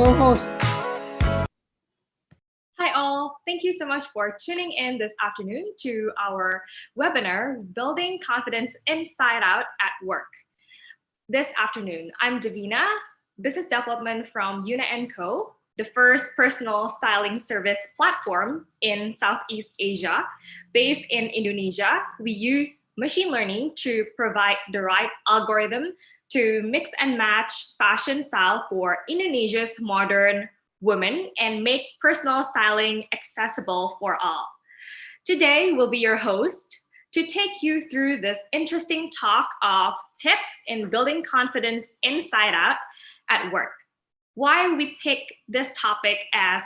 co-host. Hi all, thank you so much for tuning in this afternoon to our webinar, Building Confidence Inside Out at Work. This afternoon, I'm Devina, Business Development from Yuna Co, the first personal styling service platform in Southeast Asia. Based in Indonesia, we use machine learning to provide the right algorithm to mix and match fashion style for Indonesia's modern women and make personal styling accessible for all. Today, we'll be your host to take you through this interesting talk of tips in building confidence inside out at work. Why we pick this topic as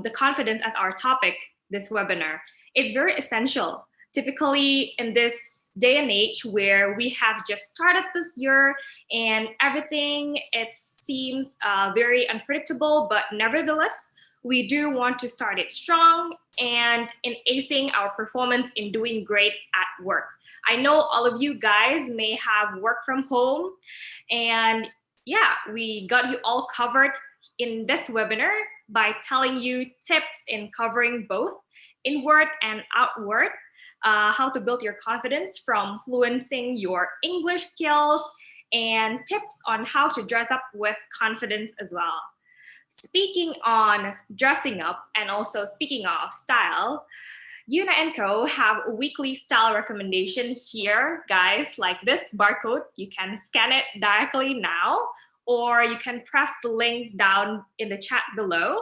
the confidence as our topic this webinar. It's very essential, typically in this day and age where we have just started this year and everything, it seems very unpredictable, but nevertheless, we do want to start it strong and in acing our performance in doing great at work. I know all of you guys may have work from home, and yeah, we got you all covered in this webinar by telling you tips in covering both inward and outward, how to build your confidence from fluencing your English skills, and tips on how to dress up with confidence as well. Speaking on dressing up and also speaking of style, Yuna Co have a weekly style recommendation here, guys, like this barcode. You can scan it directly now, or you can press the link down in the chat below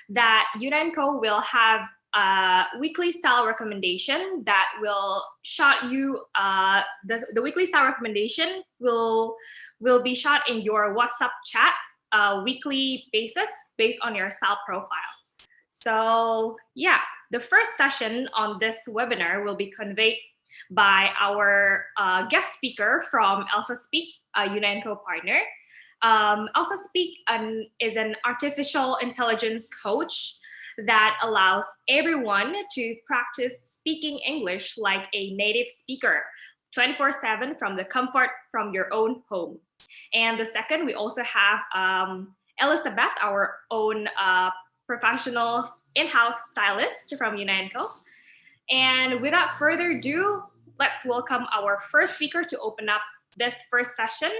that Yuna Co will have a weekly style recommendation that will shot you, the weekly style recommendation will be shot in your WhatsApp chat weekly basis based on your style profile. So yeah, the first session on this webinar will be conveyed by our guest speaker from Elsa Speak, a Yuna Co partner. Elsa Speak is an artificial intelligence coach that allows everyone to practice speaking English like a native speaker 24/7 from the comfort from your own home. And the second, we also have Elisabeth, our own professional in-house stylist from Yuna Co. And without further ado, let's welcome our first speaker to open up this first session,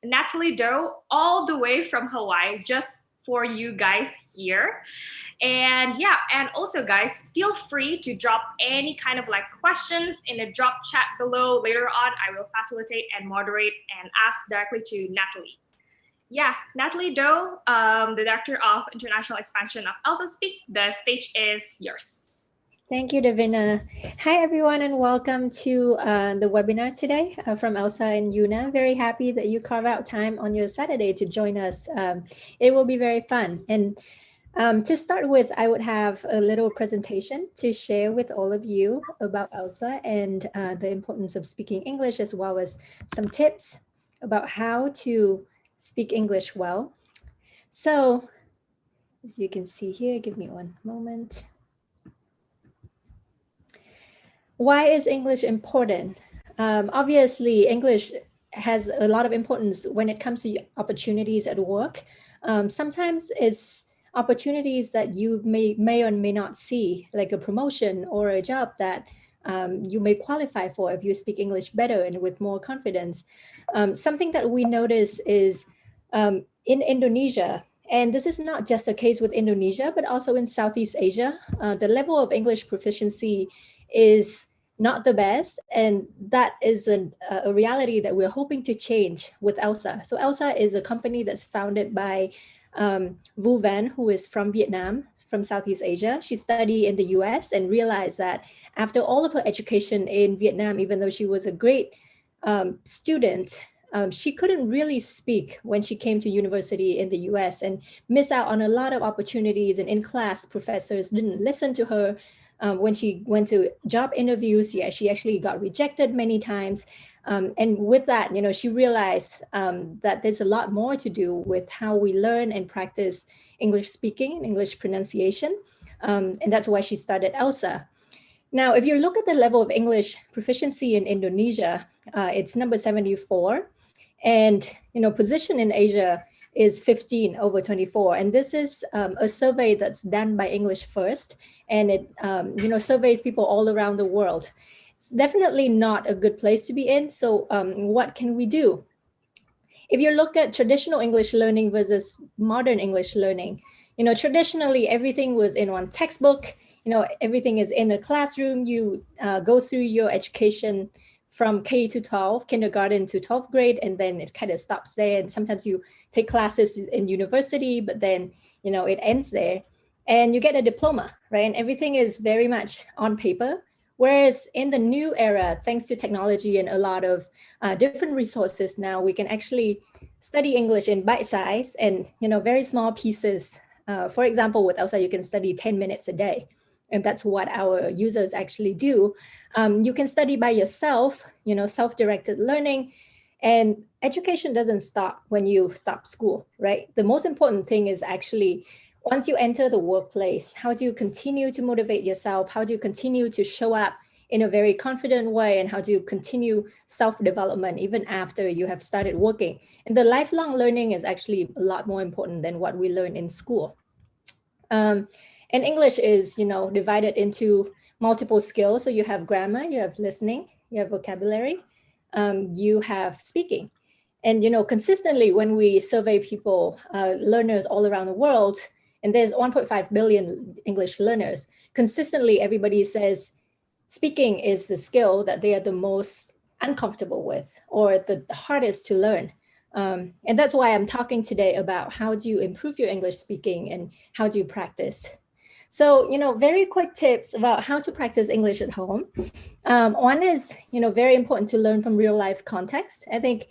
Natalie Doe, all the way from Hawaii, just for you guys here. And yeah, and also guys, feel free to drop any kind of like questions in the drop chat below. Later on, I will facilitate and moderate and ask directly to Natalie. Yeah, Natalie Doe, the Director of International Expansion of Elsa Speak, the stage is yours. Thank you, Devina. Hi, everyone, and welcome to the webinar today from Elsa and Yuna. Very happy that you carve out time on your Saturday to join us. It will be very fun. And to start with, I would have a little presentation to share with all of you about Elsa and the importance of speaking English, as well as some tips about how to speak English well. So, as you can see here, give me one moment. Why is English important? Obviously, English has a lot of importance when it comes to opportunities at work. Sometimes it's opportunities that you may or may not see, like a promotion or a job that you may qualify for if you speak English better and with more confidence. Something that we notice is in Indonesia, and this is not just a case with Indonesia, but also in Southeast Asia, the level of English proficiency is not the best, and that is a reality that we're hoping to change with Elsa. So Elsa is a company that's founded by Vu Van, who is from Vietnam, from Southeast Asia. She studied in the US and realized that after all of her education in Vietnam, even though she was a great student, she couldn't really speak when she came to university in the US and missed out on a lot of opportunities. And in class, professors didn't listen to her. When she went to job interviews, she actually got rejected many times. And with that, she realized that there's a lot more to do with how we learn and practice English speaking and English pronunciation. And that's why she started Elsa. Now, if you look at the level of English proficiency in Indonesia, it's number 74. And, position in Asia is 15/24. And this is a survey that's done by English First, and it surveys people all around the world. It's definitely not a good place to be in. So what can we do? If you look at traditional English learning versus modern English learning, traditionally everything was in one textbook, everything is in a classroom. You go through your education from K to 12, kindergarten to 12th grade, and then it kind of stops there. And sometimes you take classes in university, but then, it ends there and you get a diploma, right? And everything is very much on paper. Whereas in the new era, thanks to technology and a lot of different resources now, we can actually study English in bite size and, very small pieces. For example, with Elsa, you can study 10 minutes a day. And that's what our users actually do. You can study by yourself, self-directed learning. And education doesn't stop when you stop school, right? The most important thing is actually, once you enter the workplace, how do you continue to motivate yourself? How do you continue to show up in a very confident way? And how do you continue self-development even after you have started working? And the lifelong learning is actually a lot more important than what we learn in school. And English is, divided into multiple skills. So you have grammar, you have listening, you have vocabulary, you have speaking. And, consistently when we survey people, learners all around the world, and there's 1.5 billion English learners, consistently everybody says speaking is the skill that they are the most uncomfortable with or the hardest to learn. And that's why I'm talking today about how do you improve your English speaking and how do you practice. So, very quick tips about how to practice English at home. One is, very important to learn from real life context. I think,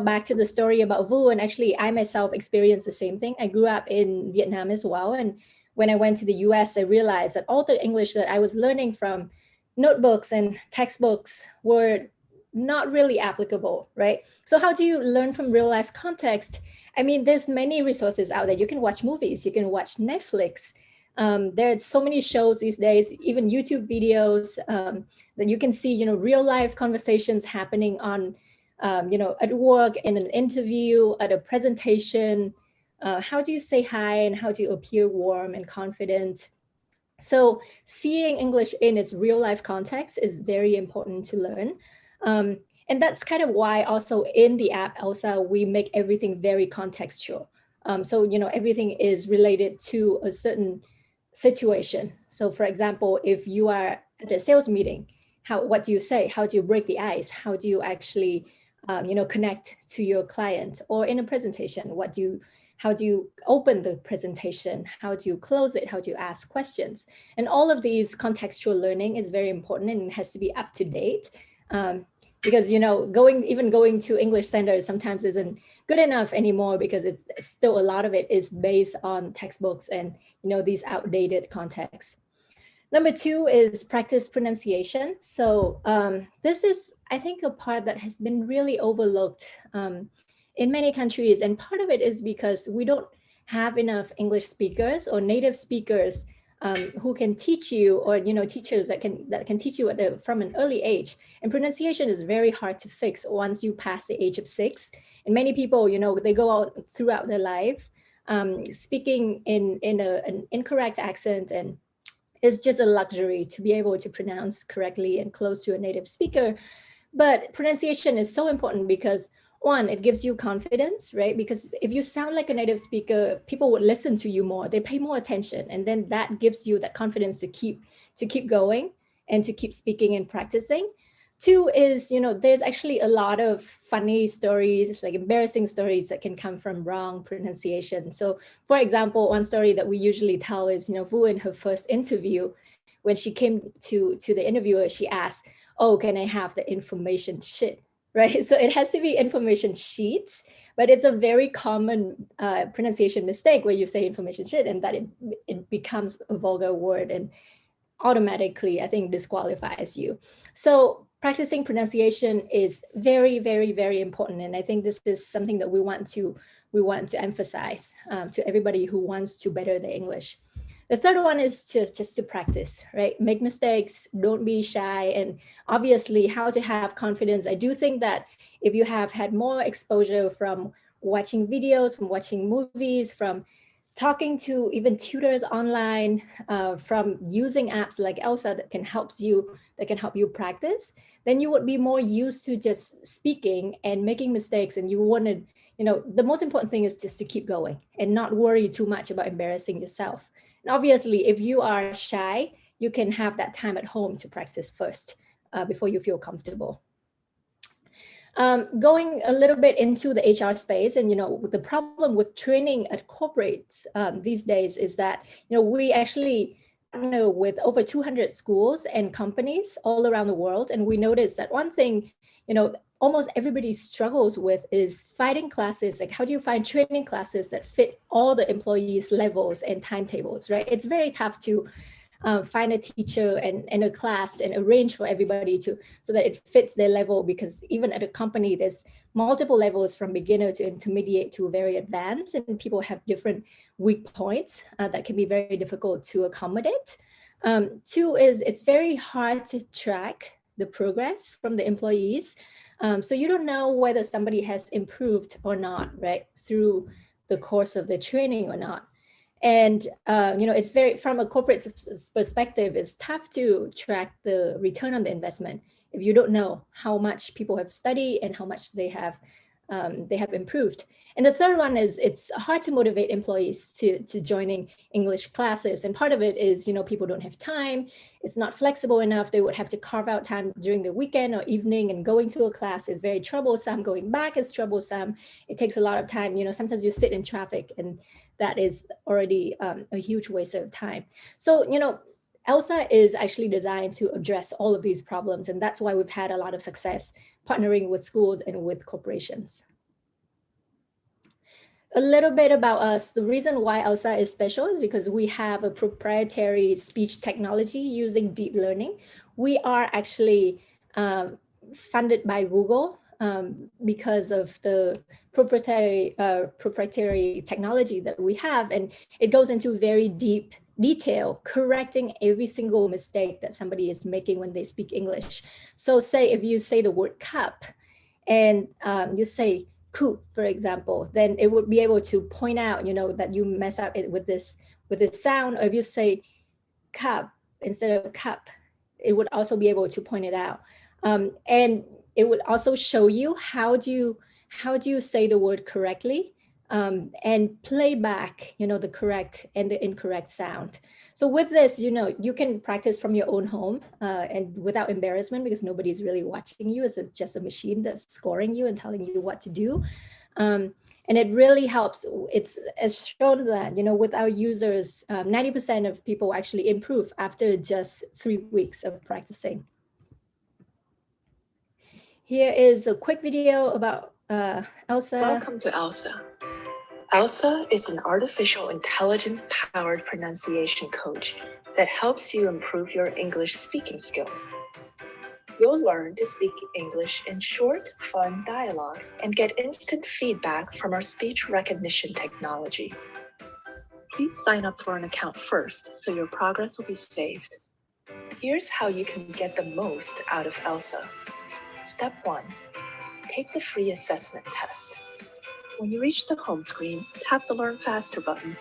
back to the story about Vu, and actually I myself experienced the same thing. I grew up in Vietnam as well. And when I went to the US, I realized that all the English that I was learning from notebooks and textbooks were not really applicable, right? So how do you learn from real life context? I mean, there's many resources out there. You can watch movies, you can watch Netflix. There are so many shows these days, even YouTube videos that you can see, real life conversations happening on, at work, in an interview, at a presentation. How do you say hi and how do you appear warm and confident? So seeing English in its real life context is very important to learn. And that's kind of why also in the app, Elsa, we make everything very contextual. So, everything is related to a certain situation. So for example, if you are at a sales meeting, what do you say? How do you break the ice? How do you actually, connect to your client? Or in a presentation, how do you open the presentation? How do you close it? How do you ask questions? And all of these contextual learning is very important and it has to be up to date. Because, going to English standards sometimes isn't good enough anymore because it's still a lot of it is based on textbooks and, these outdated contexts. Number 2 is practice pronunciation. So this is, I think, a part that has been really overlooked in many countries. And part of it is because we don't have enough English speakers or native speakers who can teach you, or teachers that can teach you from an early age. And pronunciation is very hard to fix once you pass the age of 6. And many people, they go out throughout their life speaking in an incorrect accent, and it's just a luxury to be able to pronounce correctly and close to a native speaker. But pronunciation is so important because, one, it gives you confidence, right? Because if you sound like a native speaker, people would listen to you more, they pay more attention. And then that gives you that confidence to keep going and to keep speaking and practicing. 2 is, there's actually a lot of funny stories, like embarrassing stories that can come from wrong pronunciation. So for example, one story that we usually tell is, Vu in her first interview, when she came to the interviewer, she asked, "Oh, can I have the information sheet?" Right? So it has to be information sheets, but it's a very common pronunciation mistake where you say information sheet and that it becomes a vulgar word and automatically, I think, disqualifies you. So practicing pronunciation is very, very, very important. And I think this is something that we want to emphasize to everybody who wants to better their English. The third one is just to practice, right? Make mistakes, don't be shy, and obviously how to have confidence. I do think that if you have had more exposure from watching videos, from watching movies, from talking to even tutors online, from using apps like Elsa that can help you practice, then you would be more used to just speaking and making mistakes. And you want to, the most important thing is just to keep going and not worry too much about embarrassing yourself. And obviously, if you are shy, you can have that time at home to practice first before you feel comfortable. Going a little bit into the HR space, and the problem with training at corporates these days is that we actually partner with over 200 schools and companies all around the world, and we noticed that one thing almost everybody struggles with is finding classes. Like, how do you find training classes that fit all the employees' levels and timetables, right? It's very tough to find a teacher and a class and arrange for everybody so that it fits their level, because even at a company, there's multiple levels from beginner to intermediate to very advanced, and people have different weak points that can be very difficult to accommodate. Two is it's very hard to track the progress from the employees. So you don't know whether somebody has improved or not, right, through the course of the training or not. And, it's very, from a corporate perspective, it's tough to track the return on the investment if you don't know how much people have studied and how much they have improved. And the third one is it's hard to motivate employees to joining English classes. And part of it is, people don't have time. It's not flexible enough. They would have to carve out time during the weekend or evening, and going to a class is very troublesome. Going back is troublesome. It takes a lot of time. Sometimes you sit in traffic, and that is already a huge waste of time. So, Elsa is actually designed to address all of these problems. And that's why we've had a lot of success partnering with schools and with corporations. A little bit about us. The reason why Elsa is special is because we have a proprietary speech technology using deep learning. We are actually funded by Google because of the proprietary technology that we have. And it goes into very deep detail, correcting every single mistake that somebody is making when they speak English. So say if you say the word cup and you say coupe, for example, then it would be able to point out, that you mess up it with this sound. Or if you say cup instead of cup, it would also be able to point it out. And it would also show you how do you say the word correctly, and play back, the correct and the incorrect sound. So with this, you can practice from your own home and without embarrassment, because nobody's really watching you. It's just a machine that's scoring you and telling you what to do. And it really helps. It's shown that, with our users, 90% of people actually improve after just 3 weeks of practicing. Here is a quick video about Elsa. Welcome to Elsa. Elsa is an artificial intelligence-powered pronunciation coach that helps you improve your English speaking skills. You'll learn to speak English in short, fun dialogues and get instant feedback from our speech recognition technology. Please sign up for an account first so your progress will be saved. Here's how you can get the most out of Elsa. Step 1. Take the free assessment test. When you reach the home screen, tap the Learn Faster button.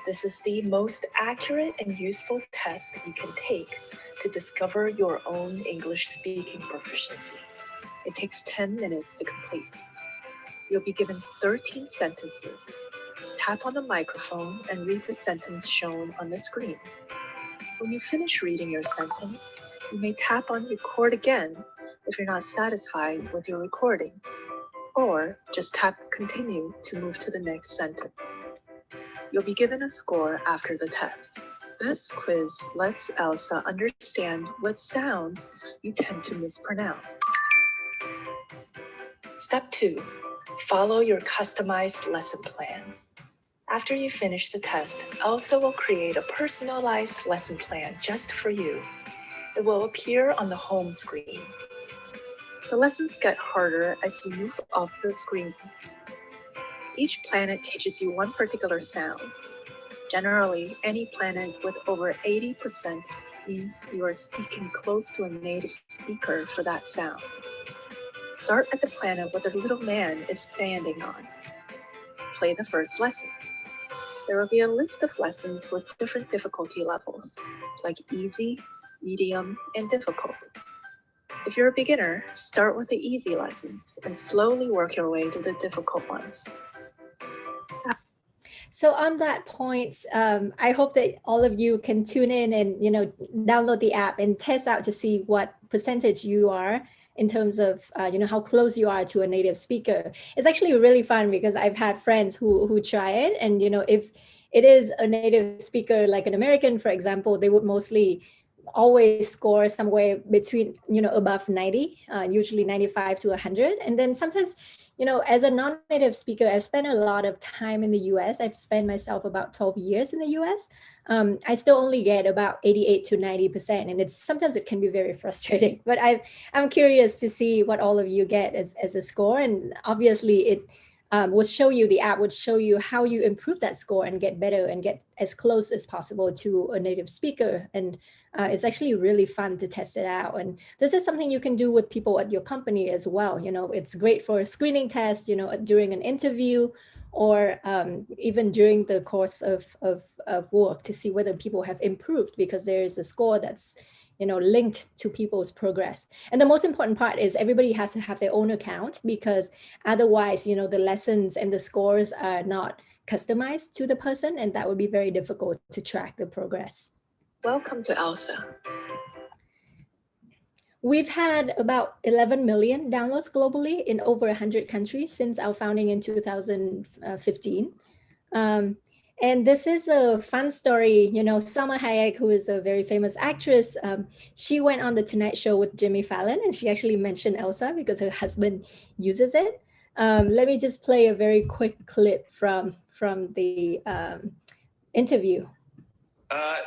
This is the most accurate and useful test you can take to discover your own English speaking proficiency. It takes 10 minutes to complete. You'll be given 13 sentences. Tap on the microphone and read the sentence shown on the screen. When you finish reading your sentence, you may tap on Record again if you're not satisfied with your recording, or just tap Continue to move to the next sentence. You'll be given a score after the test. This quiz lets Elsa understand what sounds you tend to mispronounce. Step 2. Follow your customized lesson plan. After you finish the test, Elsa will create a personalized lesson plan just for you. It will appear on the home screen. The lessons get harder as you move up the screen. Each planet teaches you one particular sound. Generally, any planet with over 80% means you are speaking close to a native speaker for that sound. Start at the planet where the little man is standing on. play the first lesson. There will be a list of lessons with different difficulty levels, like easy, medium, and difficult. If you're a beginner, start with the easy lessons and slowly work your way to the difficult ones. So on that point, I hope that all of you can tune in and download the app and test out to see what percentage you are in terms of how close you are to a native speaker. It's actually really fun because I've had friends who try it, and if it is a native speaker like an American, for example, they would mostly always score somewhere between above 90, usually 95 to 100, and then sometimes as a non-native speaker, I've spent a lot of time in the US. I've spent myself about 12 years in the US. I still only get about 88 to 90%. And sometimes it can be very frustrating, but I'm curious to see what all of you get as a score. And obviously it the app would show you how you improve that score and get better and get as close as possible to a native speaker. And it's actually really fun to test it out. And this is something you can do with people at your company as well. It's great for a screening test, during an interview, or even during the course of work to see whether people have improved, because there is a score that's linked to people's progress. And the most important part is everybody has to have their own account, because otherwise, the lessons and the scores are not customized to the person, and that would be very difficult to track the progress. Welcome to Elsa. We've had about 11 million downloads globally in over 100 countries since our founding in 2015. And this is a fun story. Salma Hayek, who is a very famous actress, she went on the Tonight Show with Jimmy Fallon, and she actually mentioned Elsa because her husband uses it. Let me just play a very quick clip from the interview.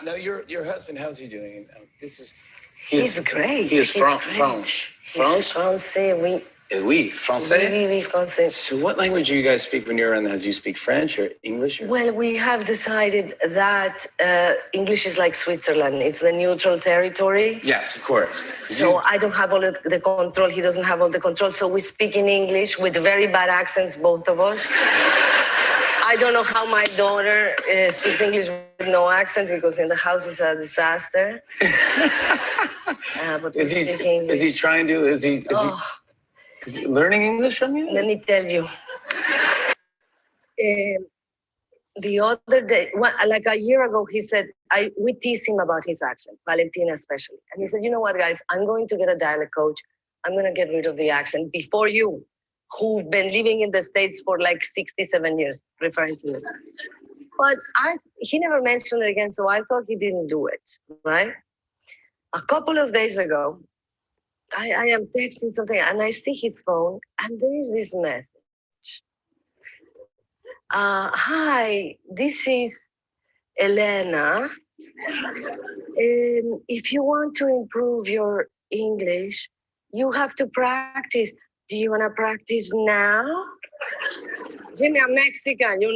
No, your husband, how's he doing? He's great. He is French. Français, oui. Oui, français? Oui, français. So what language do you guys speak when you're in the house? Do you speak French or English? Well, we have decided that English is like Switzerland. It's the neutral territory. Yes, of course. So I don't have all the control. He doesn't have all the control. So we speak in English with very bad accents, both of us. I don't know how my daughter speaks English with no accent, because in the house it's a disaster. But Is he trying to? Is he learning English from you? Let me tell you. The other day, like a year ago, he said, we teased him about his accent, Valentina especially. And he said, you know what, guys, I'm going to get a dialect coach. I'm going to get rid of the accent before you, who've been living in the States for like 67 years, referring to it. But he never mentioned it again, so I thought he didn't do it, right? A couple of days ago, I am texting something and I see his phone and there is this message. Hi, this is Elena. If you want to improve your English, you have to practice. Do you want to practice now? Jimmy, I'm Mexican, Hey,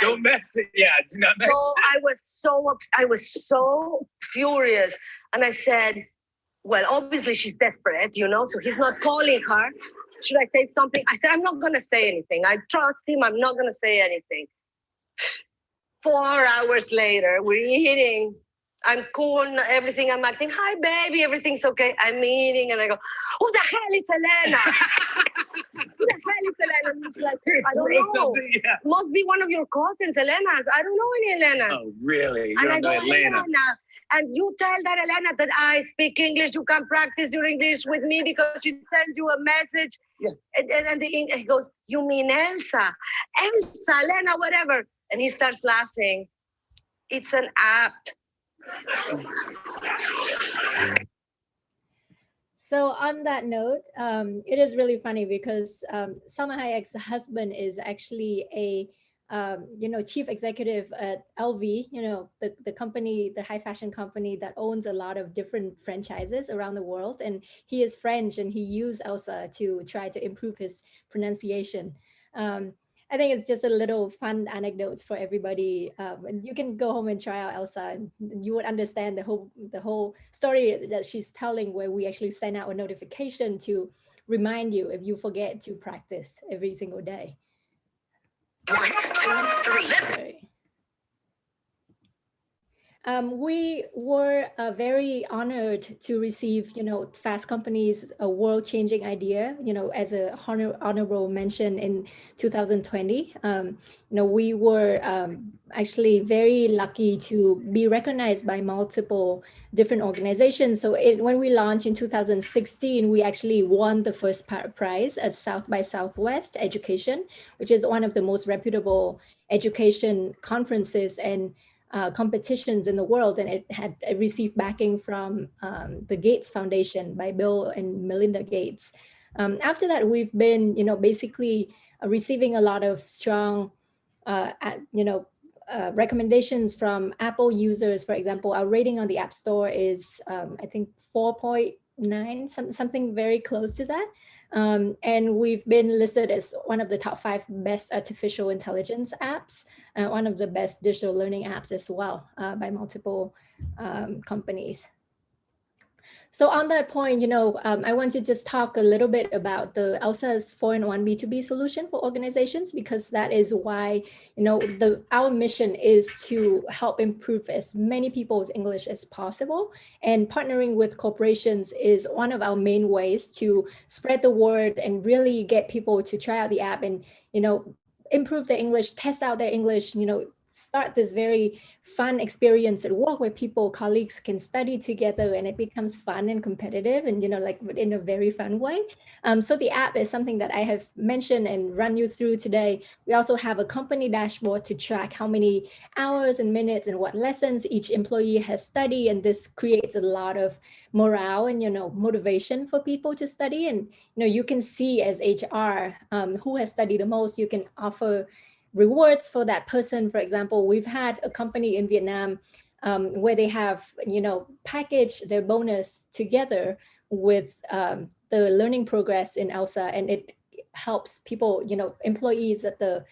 don't mess it. Yeah, do not mess it. So I was so furious. And I said, well, obviously she's desperate, so he's not calling her. Should I say something? I said, I'm not going to say anything. I trust him. I'm not going to say anything. 4 hours later, we're eating. I'm cool, everything. I'm acting, hi, baby, everything's okay. I'm eating, and I go, who the hell is Elena? Who the hell is Elena? And he's like, I don't know. Yeah. Must be one of your cousins, Elena's. I don't know any Elena. Oh, really? You and don't know Elena. And you tell that Elena that I speak English. You can practice your English with me because she sends you a message. Yeah. And he goes, you mean Elsa? Elsa, Elena, whatever. And he starts laughing. It's an app. So on that note, it is really funny because Salma Hayek's husband is actually a chief executive at LV, the company, the high fashion company that owns a lot of different franchises around the world. And he is French, and he used Elsa to try to improve his pronunciation. I think it's just a little fun anecdote for everybody. And you can go home and try out Elsa, and you would understand the whole story that she's telling, where we actually send out a notification to remind you if you forget to practice every single day. 1, 2, 3. Sorry. We were very honored to receive, Fast Company's world-changing idea, as a honorable mention in 2020. We were actually very lucky to be recognized by multiple different organizations. So when we launched in 2016, we actually won the first prize at South by Southwest Education, which is one of the most reputable education conferences and competitions in the world, and it had received backing from the Gates Foundation by Bill and Melinda Gates. After that, we've been, basically receiving a lot of strong, recommendations from Apple users. For example, our rating on the App Store is, I think, 4.9, something very close to that. And we've been listed as one of the top 5 best artificial intelligence apps, one of the best digital learning apps as well, by multiple companies. So on that point, I want to just talk a little bit about the Elsa's 4-in-1 B2B solution for organizations, because that is why, our mission is to help improve as many people's English as possible. And partnering with corporations is one of our main ways to spread the word and really get people to try out the app and, improve their English, test out their English, start this very fun experience at work where colleagues can study together and it becomes fun and competitive and, like in a very fun way. So the app is something that I have mentioned and run you through today. We also have a company dashboard to track how many hours and minutes and what lessons each employee has studied. And this creates a lot of morale and, motivation for people to study. And, you can see as HR who has studied the most. You can offer rewards for that person. For example, we've had a company in Vietnam where they have, packaged their bonus together with the learning progress in Elsa, and it helps people, employees at the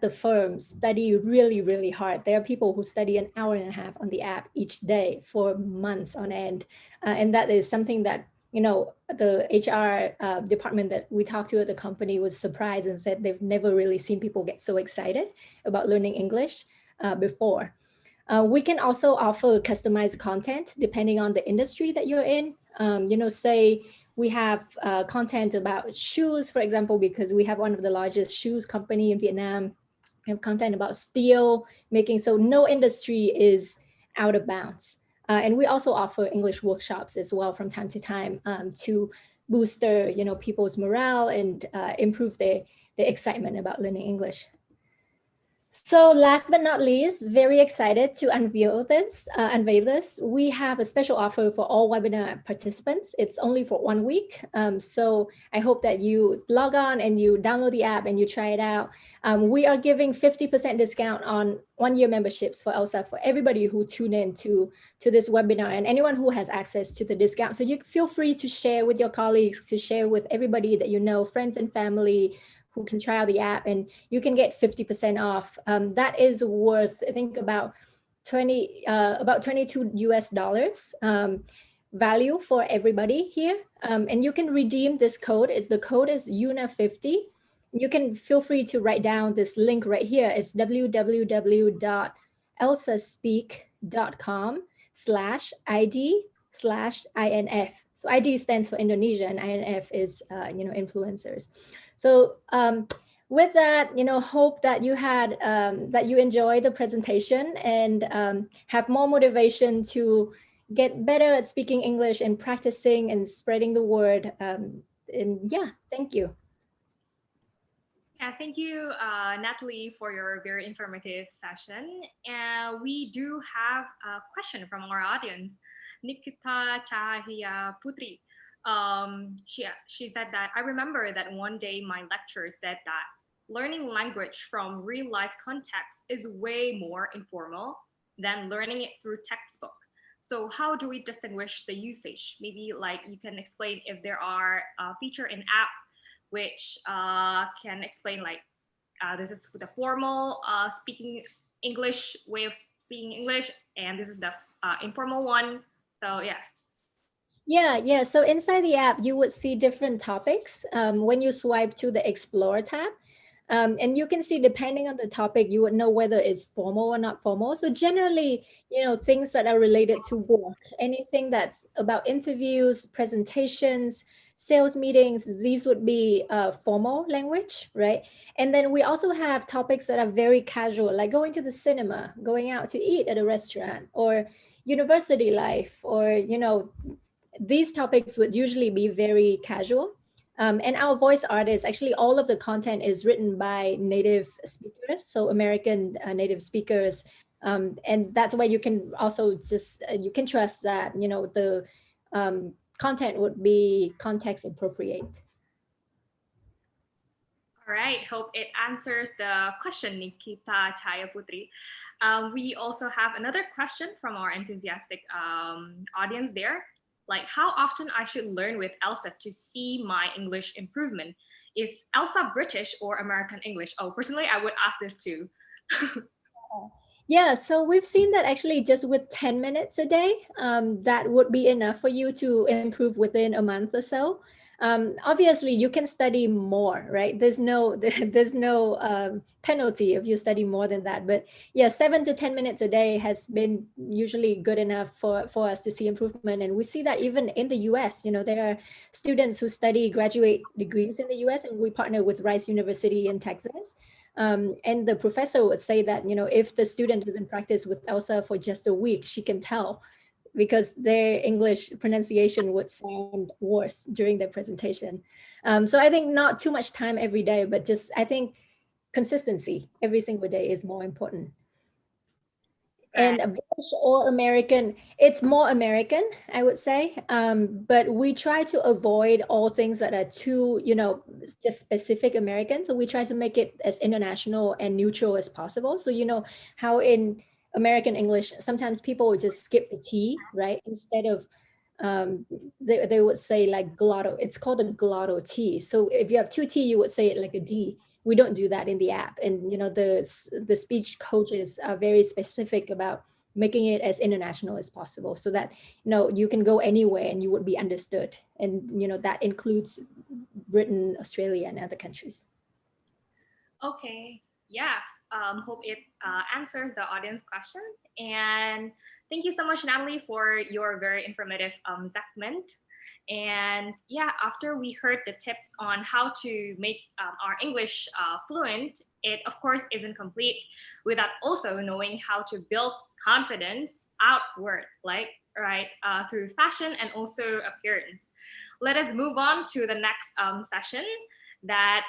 firm study really, really hard. There are people who study an hour and a half on the app each day for months on end, and that is something that the HR department that we talked to at the company was surprised and said they've never really seen people get so excited about learning English before. We can also offer customized content depending on the industry that you're in. Say we have content about shoes, for example, because we have one of the largest shoes company in Vietnam. We have content about steel making, so no industry is out of bounds. And we also offer English workshops as well from time to time to boost their, people's morale and improve their excitement about learning English. So last but not least, very excited to unveil this. We have a special offer for all webinar participants. It's only for 1 week. So I hope that you log on and you download the app and you try it out. We are giving 50% discount on 1-year memberships for Elsa for everybody who tune in to this webinar and anyone who has access to the discount. So you feel free to share with your colleagues, to share with everybody that you know, friends and family, who can try out the app, and you can get 50% off. That is worth, I think, about $22 US value for everybody here. And you can redeem this code. The code is Yuna50. You can feel free to write down this link right here. It's www.elsaspeak.com/ID/INF. So ID stands for Indonesia and INF is, influencers. So with that, hope that you had, that you enjoyed the presentation and have more motivation to get better at speaking English and practicing and spreading the word. And yeah, thank you. Yeah, thank you, Natalie, for your very informative session. And we do have a question from our audience, Nikita Chahia Putri. She said that, I remember that one day my lecturer said that learning language from real life context is way more informal than learning it through textbook. So how do we distinguish the usage? Maybe like you can explain if there are a feature in app which can explain like, this is the formal speaking English way of speaking English, and this is the informal one. So yeah. Yeah. So inside the app, you would see different topics. When you swipe to the Explore tab, And you can see, depending on the topic, you would know whether it's formal or not formal. So generally, things that are related to work, anything that's about interviews, presentations, sales meetings, these would be formal language, right? And then we also have topics that are very casual, like going to the cinema, going out to eat at a restaurant, or university life, or, these topics would usually be very casual. And our voice artists, actually, all of the content is written by native speakers, so American native speakers. And that's why you can also just, you can trust that, the content would be context appropriate. All right, hope it answers the question, Nikita Chayaputri. We also have another question from our enthusiastic audience there. Like, how often I should learn with Elsa to see my English improvement? Is Elsa British or American English? Oh, personally, I would ask this too. Yeah, so we've seen that actually just with 10 minutes a day, that would be enough for you to improve within a month or so. Obviously, you can study more, right? There's no penalty if you study more than that. But yeah, 7 to 10 minutes a day has been usually good enough for us to see improvement. And we see that even in the US, there are students who study graduate degrees in the US, and we partner with Rice University in Texas. And the professor would say that, if the student doesn't practice with Elsa for just a week, she can tell, because their English pronunciation would sound worse during their presentation. So I think not too much time every day, but just, I think consistency every single day is more important. And a British or American, it's more American, I would say. But we try to avoid all things that are too, just specific American. So we try to make it as international and neutral as possible. So, how in American English, sometimes people would just skip the T, right? Instead of, they would say like glottal. It's called a glottal T. So if you have two T, you would say it like a D. We don't do that in the app. And, the speech coaches are very specific about making it as international as possible, so that, you can go anywhere and you would be understood. And, that includes Britain, Australia, and other countries. Okay, yeah. Hope it answers the audience question. And thank you so much, Natalie, for your very informative segment. And yeah, after we heard the tips on how to make our English fluent, it of course isn't complete without also knowing how to build confidence outward, through fashion and also appearance. Let us move on to the next session, that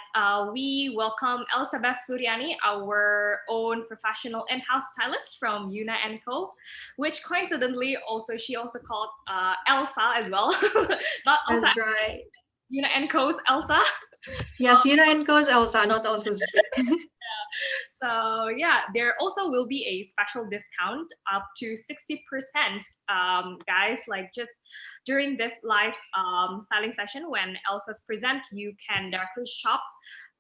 we welcome Elisabeth Suryani, our own professional in-house stylist from Yuna Co, which coincidentally she also called Elsa as well. Not Elsa. That's right. Yuna Co's Elsa. Yes, Yuna Co's Elsa, not Elsa's. So yeah, there also will be a special discount up to 60%, guys. Like, just during this live styling session, when Elsa's present, you can directly shop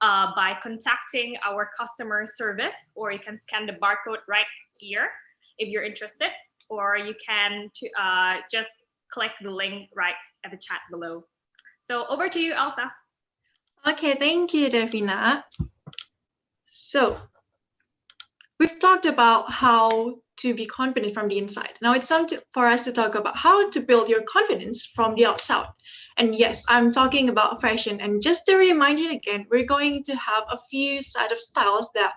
by contacting our customer service, or you can scan the barcode right here if you're interested, or you can just click the link right at the chat below. So over to you, Elsa. Okay, thank you, Devina. So we've talked about how to be confident from the inside. Now it's time for us to talk about how to build your confidence from the outside. And yes, I'm talking about fashion. And just to remind you again, we're going to have a few set of styles that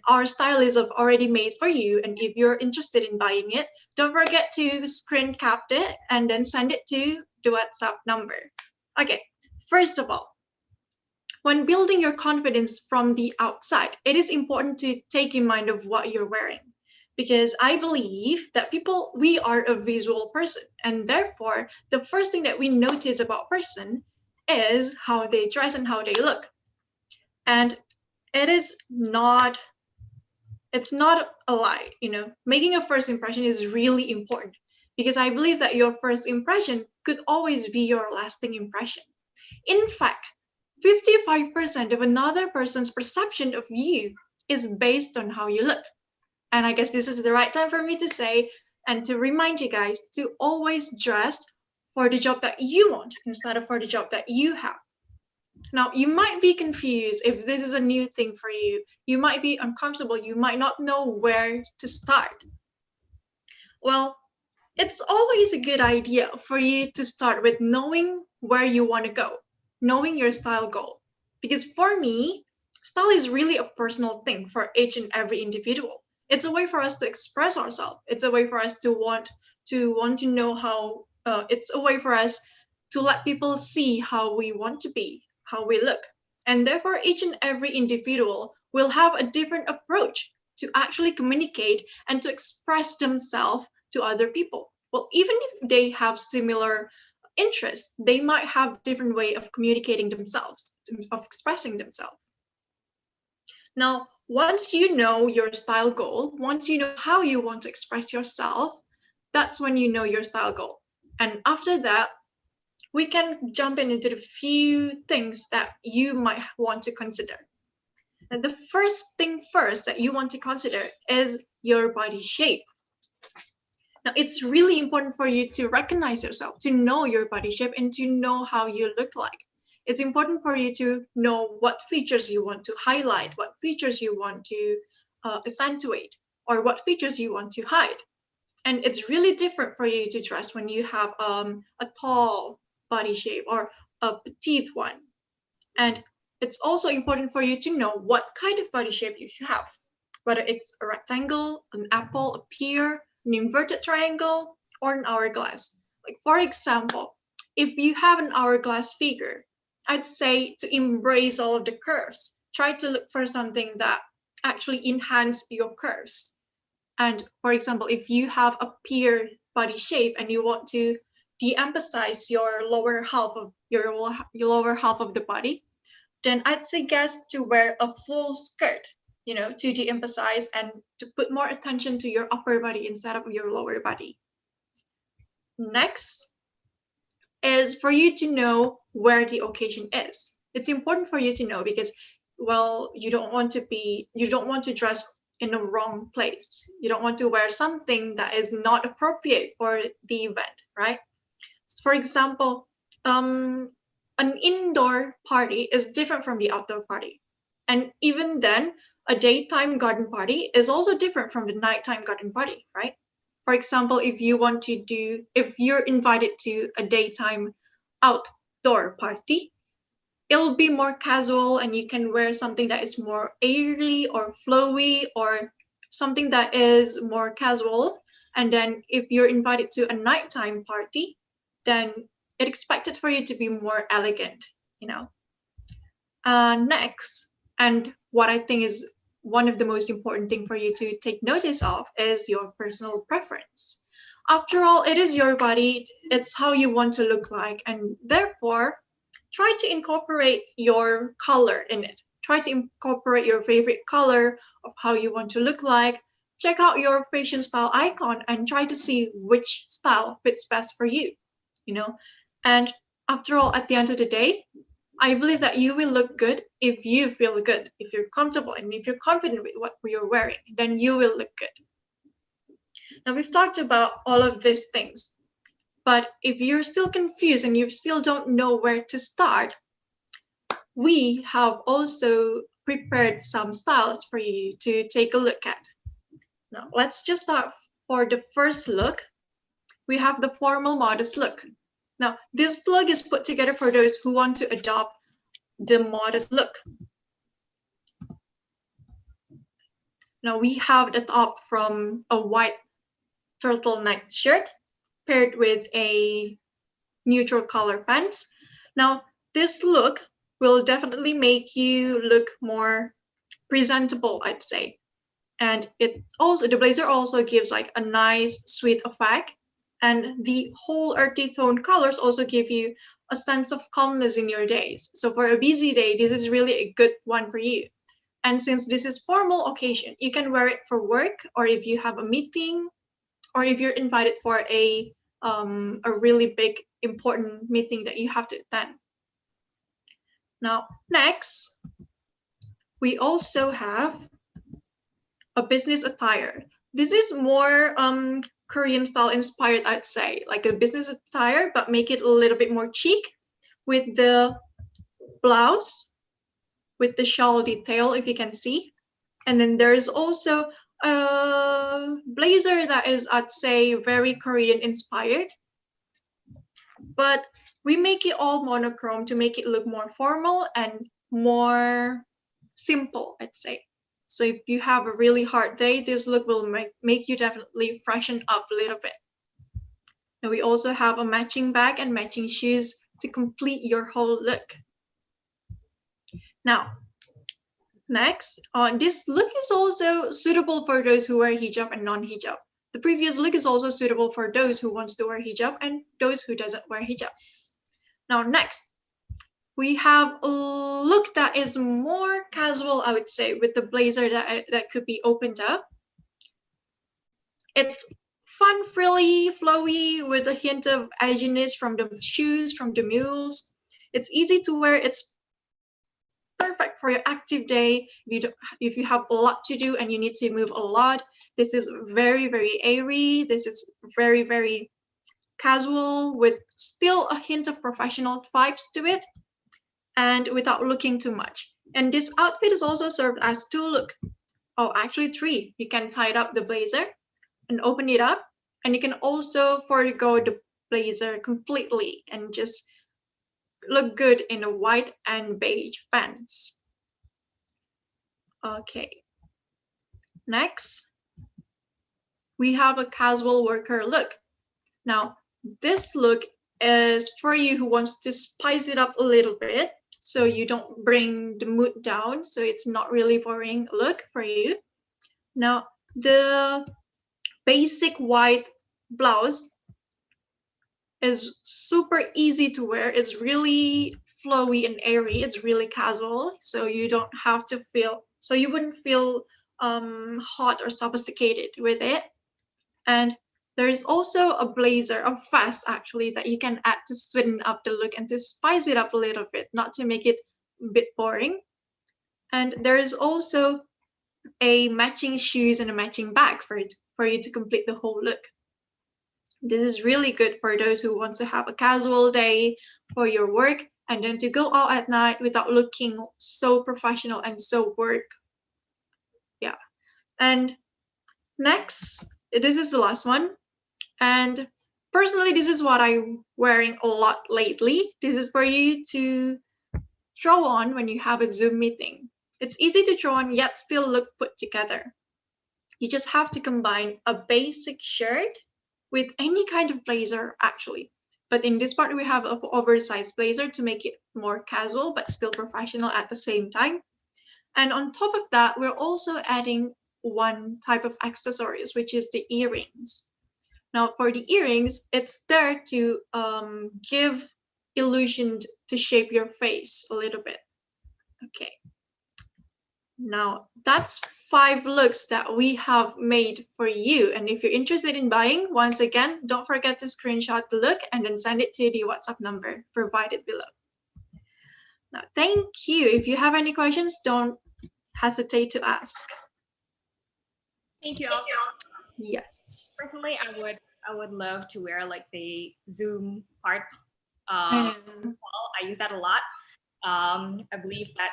our stylists have already made for you. And if you're interested in buying it, don't forget to screen cap it and then send it to the WhatsApp number. Okay, first of all, when building your confidence from the outside, it is important to take in mind of what you're wearing, because I believe that we are a visual person, and therefore the first thing that we notice about person is how they dress and how they look. And it's not a lie, making a first impression is really important, because I believe that your first impression could always be your lasting impression. In fact, 55% of another person's perception of you is based on how you look. And I guess this is the right time for me to say and to remind you guys to always dress for the job that you want instead of for the job that you have. Now, you might be confused if this is a new thing for you. You might be uncomfortable. You might not know where to start. Well, it's always a good idea for you to start with knowing where you want to go, knowing your style goal. Because for me, style is really a personal thing for each and every individual. It's a way for us to express ourselves. It's a way for us to want to know how, it's a way for us to let people see how we want to be, how we look. And therefore, each and every individual will have a different approach to actually communicate and to express themselves to other people. Well, even if they have similar interests, they might have different way of communicating themselves, of expressing themselves. Now, once you know your style goal, once you know how you want to express yourself, that's when you know your style goal. And after that, we can jump into the few things that you might want to consider. And the first thing that you want to consider is your body shape. Now, it's really important for you to recognize yourself, to know your body shape, and to know how you look like. It's important for you to know what features you want to highlight, what features you want to accentuate, or what features you want to hide. And it's really different for you to dress when you have a tall body shape or a petite one. And it's also important for you to know what kind of body shape you have, whether it's a rectangle, an apple, a pear, an inverted triangle, or an hourglass. Like, for example, if you have an hourglass figure, I'd say to embrace all of the curves. Try to look for something that actually enhance your curves. And for example, if you have a pear body shape and you want to de-emphasize your lower half of the body, then I'd suggest to wear a full skirt, to de-emphasize and to put more attention to your upper body instead of your lower body. Next is for you to know where the occasion is. It's important for you to know because, well, you don't want to dress in the wrong place. You don't want to wear something that is not appropriate for the event, right? For example, an indoor party is different from the outdoor party. And even then, a daytime garden party is also different from the nighttime garden party, right? For example, if you're invited to a daytime outdoor party, it'll be more casual and you can wear something that is more airy or flowy or something that is more casual. And then if you're invited to a nighttime party, then it's expected for you to be more elegant, Next, and what I think is one of the most important thing for you to take notice of is your personal preference. After all, it is your body, it's how you want to look like, and therefore, try to incorporate your color in it. Try to incorporate your favorite color of how you want to look like. Check out your fashion style icon and try to see which style fits best for you, And after all, at the end of the day, I believe that you will look good if you feel good, if you're comfortable, and if you're confident with what you're wearing, then you will look good. Now, we've talked about all of these things, but if you're still confused and you still don't know where to start, we have also prepared some styles for you to take a look at. Now, let's just start for the first look. We have the formal modest look. Now, this look is put together for those who want to adopt the modest look. Now, we have the top from a white turtleneck shirt paired with a neutral color pants. Now, this look will definitely make you look more presentable, I'd say. And the blazer also gives like a nice sweet effect. And the whole earthy tone colors also give you a sense of calmness in your days. So for a busy day, this is really a good one for you. And since this is formal occasion, you can wear it for work, or if you have a meeting, or if you're invited for a really big, important meeting that you have to attend. Now, next, we also have a business attire. This is more Korean style inspired, I'd say, like a business attire, but make it a little bit more chic with the blouse with the shawl detail, if you can see. And then there's also a blazer that is, I'd say, very Korean inspired. But we make it all monochrome to make it look more formal and more simple, I'd say. So if you have a really hard day, this look will make you definitely freshen up a little bit. And we also have a matching bag and matching shoes to complete your whole look. Now, next, this look is also suitable for those who wear hijab and non-hijab. The previous look is also suitable for those who wants to wear hijab and those who doesn't wear hijab. Now, next, we have a look that is more casual, I would say, with the blazer that could be opened up. It's fun, frilly, flowy, with a hint of edginess from the shoes, from the mules. It's easy to wear. It's perfect for your active day. If you have a lot to do and you need to move a lot, this is very, very airy. This is very, very casual with still a hint of professional vibes to it and without looking too much. And this outfit is also served as two look. Oh, actually three. You can tie up the blazer and open it up, and you can also forego the blazer completely and just look good in a white and beige pants. Okay. Next, we have a casual worker look. Now, this look is for you who wants to spice it up a little bit, so you don't bring the mood down, so it's not really boring look for you. Now, the basic white blouse is super easy to wear. It's really flowy and airy. It's really casual, so you don't have to feel, so you wouldn't feel hot or sophisticated with it. And there's also a blazer, a vest actually, that you can add to sweeten up the look and to spice it up a little bit, not to make it a bit boring. And there's also a matching shoes and a matching bag for you to complete the whole look. This is really good for those who want to have a casual day for your work and then to go out at night without looking so professional and so work. Yeah. And next, this is the last one. And personally, this is what I'm wearing a lot lately. This is for you to throw on when you have a Zoom meeting. It's easy to throw on yet still look put together. You just have to combine a basic shirt with any kind of blazer actually. But in this part, we have an oversized blazer to make it more casual but still professional at the same time. And on top of that, we're also adding one type of accessories, which is the earrings. Now for the earrings, it's there to give illusion to shape your face a little bit. Okay. Now that's 5 looks that we have made for you. And if you're interested in buying, once again, don't forget to screenshot the look and then send it to the WhatsApp number provided below. Now, thank you. If you have any questions, don't hesitate to ask. Thank you, Elsa. Yes. Personally, I would love to wear like the Zoom part. I I use that a lot. I believe that,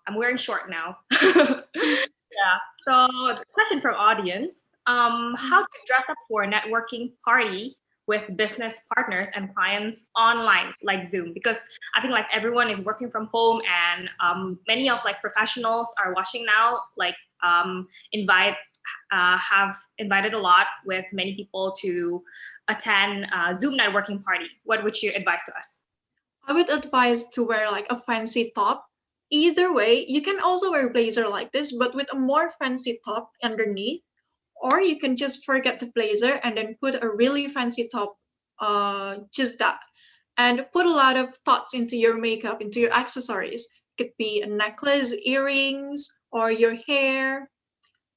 I'm wearing short now. Yeah. So the question from audience, how to dress up for a networking party with business partners and clients online, like Zoom? Because I think like everyone is working from home and many of like professionals are watching now, like have invited a lot with many people to attend a Zoom networking party. What would you advise to us? I would advise to wear like a fancy top. Either way, you can also wear a blazer like this, but with a more fancy top underneath, or you can just forget the blazer and then put a really fancy top, just that, and put a lot of thoughts into your makeup, into your accessories. It could be a necklace, earrings, or your hair.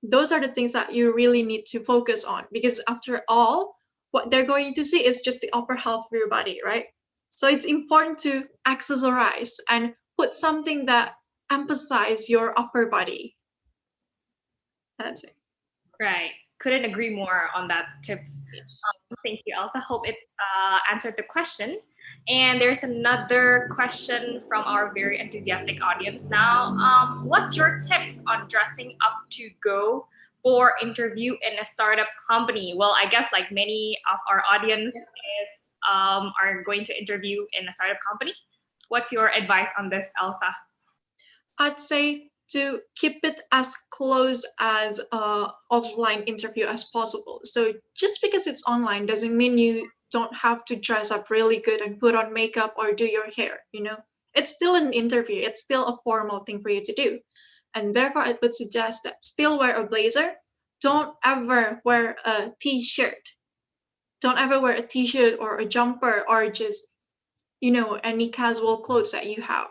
Those are the things that you really need to focus on, because after all, what they're going to see is just the upper half of your body, right? So it's important to accessorize and put something that emphasizes your upper body. That's it. Right. Couldn't agree more on that tips. Yes. Thank you, Elsa. Hope it answered the question. And there's another question from our very enthusiastic audience now. What's your tips on dressing up to go for interview in a startup company? Well, I guess like many of our audience are going to interview in a startup company. What's your advice on this, Elsa? I'd say to keep it as close as offline interview as possible. So just because it's online doesn't mean you don't have to dress up really good and put on makeup or do your hair, you know? It's still an interview. It's still a formal thing for you to do. And therefore, I would suggest that still wear a blazer. Don't ever wear a t-shirt. Don't ever wear a t-shirt or a jumper or just, you know, any casual clothes that you have.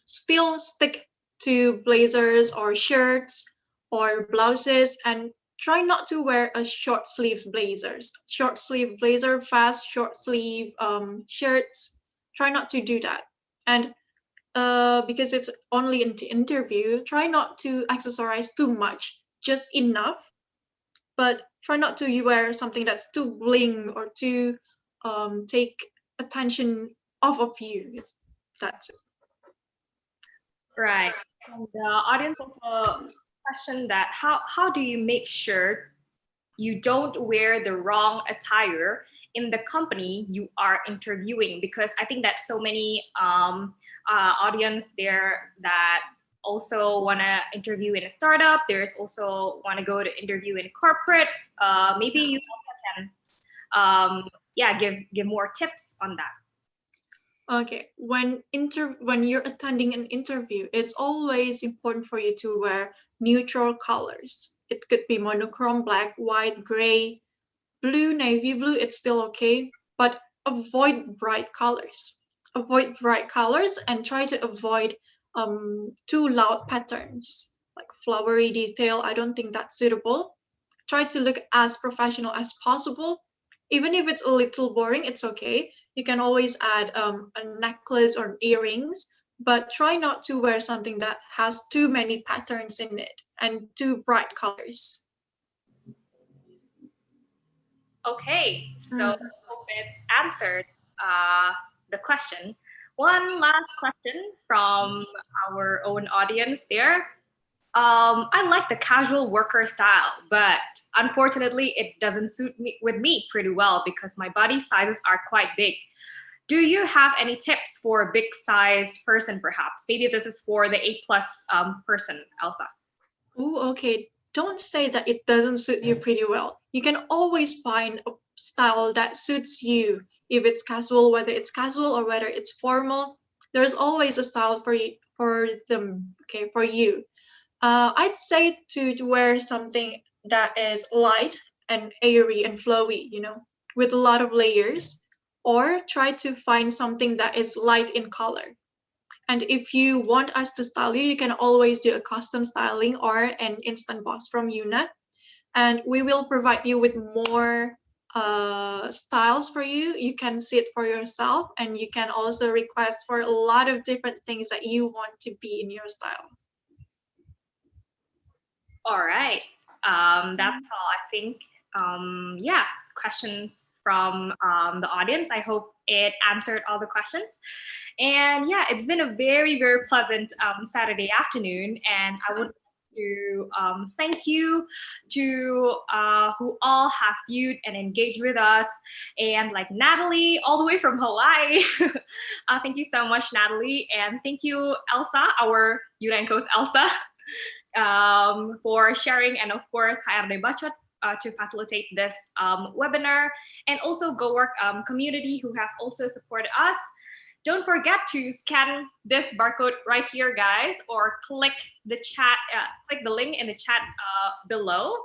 Still stick to blazers or shirts or blouses, and try not to wear a short sleeve blazers. Short sleeve blazer, fast short sleeve shirts. Try not to do that. And because it's only an interview, try not to accessorize too much, just enough. But try not to wear something that's too bling or too take attention off of you. That's it. Right. And the audience also questioned that how do you make sure you don't wear the wrong attire in the company you are interviewing? Because I think that so many audience there that also want to interview in a startup. There's also want to go to interview in corporate. Maybe you also can give more tips on that. Okay, when you're attending an interview, it's always important for you to wear neutral colors. It could be monochrome, black, white, gray, blue, navy blue, it's still okay, but avoid bright colors. Avoid bright colors and try to avoid too loud patterns, like flowery detail. I don't think that's suitable. Try to look as professional as possible. Even if it's a little boring, it's okay. You can always add a necklace or earrings, but try not to wear something that has too many patterns in it and too bright colors. Okay, so I hope it answered the question. One last question from our own audience there. I like the casual worker style, but unfortunately it doesn't suit me with me pretty well because my body sizes are quite big. Do you have any tips for a big size person perhaps? Maybe this is for the A+ person, Elsa. Oh, okay. Don't say that it doesn't suit you pretty well. You can always find a style that suits you. If it's casual, whether it's casual or whether it's formal, there's always a style for you, for them, okay, for you. I'd say to wear something that is light and airy and flowy, you know, with a lot of layers, or try to find something that is light in color. And if you want us to style you, you can always do a custom styling or an instant box from Yuna. And we will provide you with more styles for you. You can see it for yourself, and you can also request for a lot of different things that you want to be in your style. All right. That's all, I think. Questions from the audience. I hope it answered all the questions. And yeah, it's been a very, very pleasant Saturday afternoon. And I would like to thank you to who all have viewed and engaged with us. And like Natalie, all the way from Hawaii. Thank you so much, Natalie. And thank you, Elsa, our Yuna Co's Elsa. For sharing, and of course HRD Bacot to facilitate this webinar, and also Go Work community who have also supported us. Don't forget to scan this barcode right here, guys, or click the chat, click the link in the chat below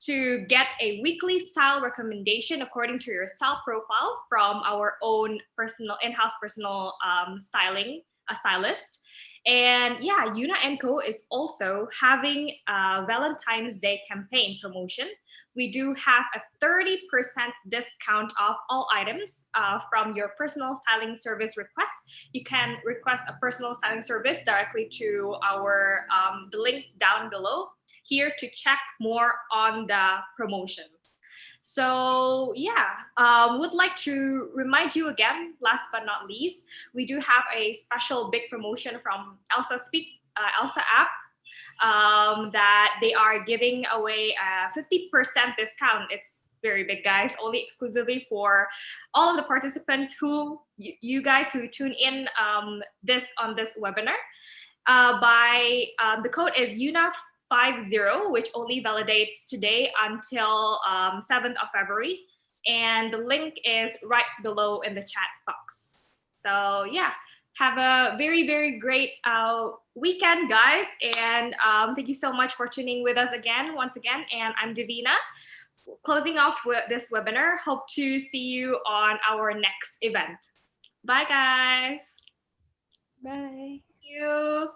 to get a weekly style recommendation according to your style profile from our own personal in-house personal stylist. And yeah, Yuna Co is also having a Valentine's Day campaign promotion. We do have a 30% discount off all items from your personal styling service request. You can request a personal styling service directly to our the link down below here to check more on the promotion. So yeah, would like to remind you again, last but not least, we do have a special big promotion from Elsa app, that they are giving away a 50% discount. It's very big, guys, only exclusively for all of the participants who, you guys who tune in on this webinar. The code is Yuna50, which only validates today until 7th of February. And the link is right below in the chat box. So yeah, have a very, very great weekend, guys. And thank you so much for tuning with us once again. And I'm Devina, closing off with this webinar. Hope to see you on our next event. Bye, guys. Bye. Thank you.